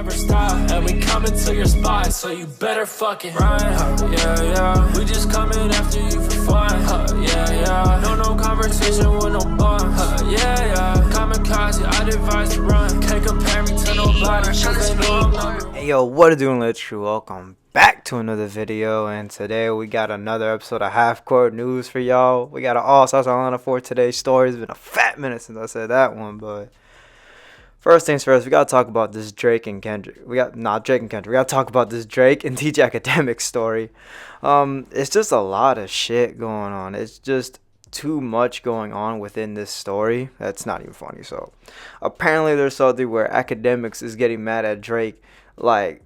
never stop. And we coming to your spot, so you better fucking run. Yeah, yeah. We just coming after you for fun. Yeah, yeah. No conversation with no bun. Yeah, yeah. Kamikaze, I'd advise to run. Can't compare me to nobody, cause they know I'm number one. Hey yo, what it doing, LiAngelo Crew? Welcome back to another video, and today we got another episode of Half Court News for y'all. We got an all-stars lineup for today's story. It's been a fat minute since I said that one, but first things first, we gotta talk about this Drake and Kendrick. We gotta talk about this Drake and DJ Akademiks story. It's just a lot of shit going on. It's just too much going on within this story. That's not even funny. So apparently there's something where Akademiks is getting mad at Drake, like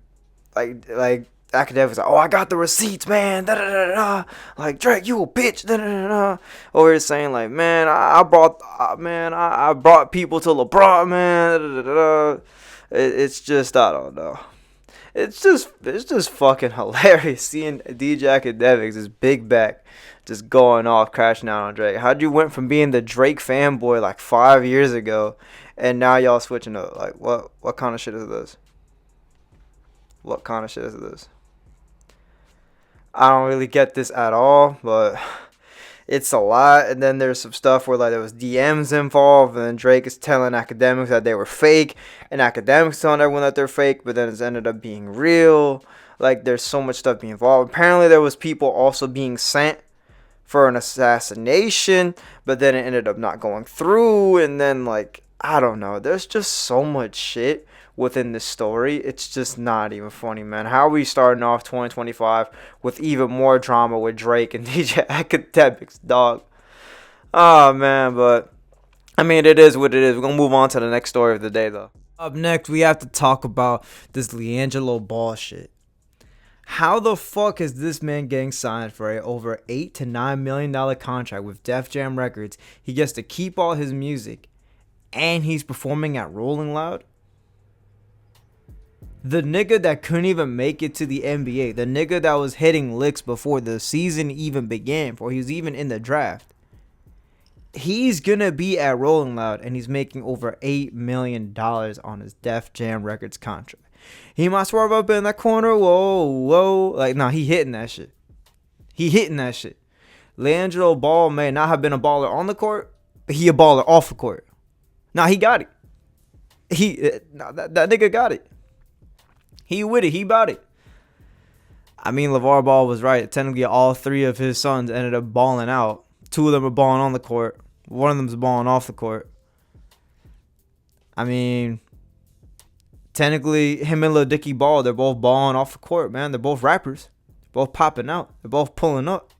Akademiks like, oh, I got the receipts, man, da da da da, like, Drake, you a bitch, da da da da. Or he's saying like, man, I brought people to LeBron, man, da da da da. It's just, I don't know. It's just fucking hilarious seeing DJ Akademiks, this big back, just going off, crashing out on Drake. How'd you went from being the Drake fanboy like 5 years ago, and now y'all switching up? Like, what kind of shit is this? What kind of shit is this? I don't really get this at all, but it's a lot. And then there's some stuff where like there was DMs involved, and then Drake is telling Akademiks that they were fake, and Akademiks telling everyone that they're fake, but then it's ended up being real. Like, there's so much stuff being involved. Apparently there was people also being sent for an assassination, but then it ended up not going through. And then, like, I don't know, there's just so much shit within this story. It's just not even funny, man. How are we starting off 2025 with even more drama with Drake and DJ Akademiks, dog? Oh, man, but I mean, it is what it is. We're gonna move on to the next story of the day, though. Up next, we have to talk about this LiAngelo Ball shit. How the fuck is this man getting signed for a over $8 to $9 million contract with Def Jam Records? He gets to keep all his music, and he's performing at Rolling Loud. The nigga that couldn't even make it to the NBA, the nigga that was hitting licks before the season even began, before he was even in the draft, he's gonna be at Rolling Loud, and he's making over $8 million on his Def Jam Records contract. He might swerve up in that corner, whoa, like, nah, he hitting that shit. LiAngelo Ball may not have been a baller on the court, but he a baller off the court. Nah, he got it. That nigga got it. He with it. He about it. I mean, LeVar Ball was right. Technically, all three of his sons ended up balling out. Two of them were balling on the court. One of them is balling off the court. I mean, technically, him and Lil Dicky Ball, they're both balling off the court, man. They're both rappers. They're both popping out. They're both pulling up.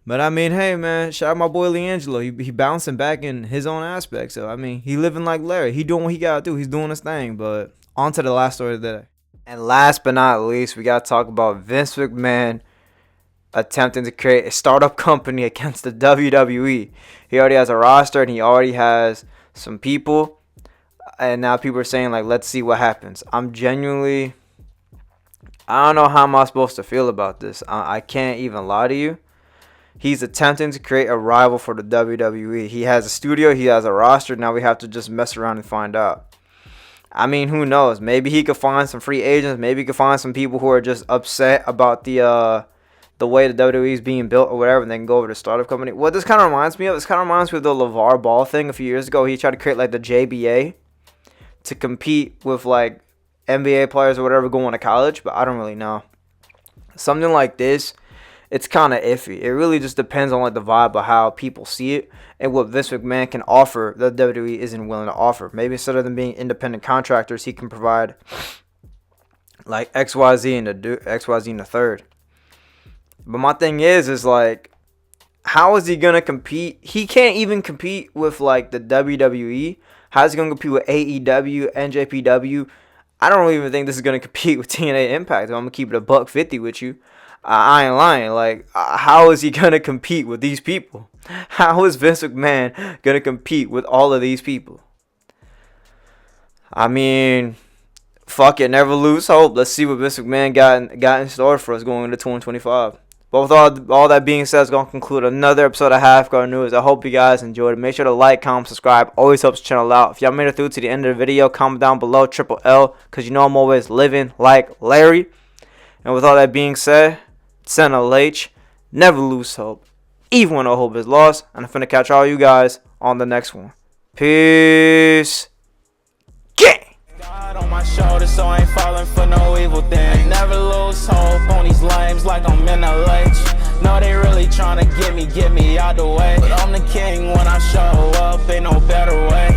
But I mean, hey, man, shout out my boy LiAngelo. He bouncing back in his own aspect. So, I mean, he living like Larry. He doing what he got to do. He's doing his thing. But on to the last story of the day. And last but not least, we got to talk about Vince McMahon attempting to create a startup company against the WWE. He already has a roster, and he already has some people. And now people are saying, like, let's see what happens. I don't know how am I supposed to feel about this. I can't even lie to you. He's attempting to create a rival for the WWE. He has a studio. He has a roster. Now we have to just mess around and find out. I mean, who knows? Maybe he could find some free agents. Maybe he could find some people who are just upset about the way the WWE is being built or whatever, and they can go over to startup company. What this kind of reminds me of, this kind of reminds me of the LeVar Ball thing a few years ago. He tried to create like the JBA to compete with like NBA players or whatever going to college, but I don't really know. Something like this, it's kind of iffy. It really just depends on like the vibe of how people see it and what Vince McMahon can offer that WWE isn't willing to offer. Maybe instead of them being independent contractors, he can provide like XYZ and the third. But my thing is like, how is he gonna compete? He can't even compete with like the WWE. How's he gonna compete with AEW, NJPW? I don't even think this is gonna compete with TNA Impact. I'm gonna keep it $150 with you. I ain't lying. Like, how is he gonna compete with these people? How is Vince McMahon gonna compete with all of these people? I mean, fuck it, never lose hope. Let's see what Vince McMahon got in store for us going into 2025. But with all that being said, it's going to conclude another episode of Half Guard News. I hope you guys enjoyed it. Make sure to like, comment, subscribe. Always helps the channel out. If y'all made it through to the end of the video, comment down below triple L, because you know I'm always living like Larry. And with all that being said, it's NLH. Never lose hope, even when all hope is lost. And I'm finna catch all you guys on the next one. Peace. God on my shoulder, so I ain't falling for no evil thing. Never lose hope on these lames like I'm NLH. No, they really tryna get me out the way. But I'm the king when I show up, ain't no better way.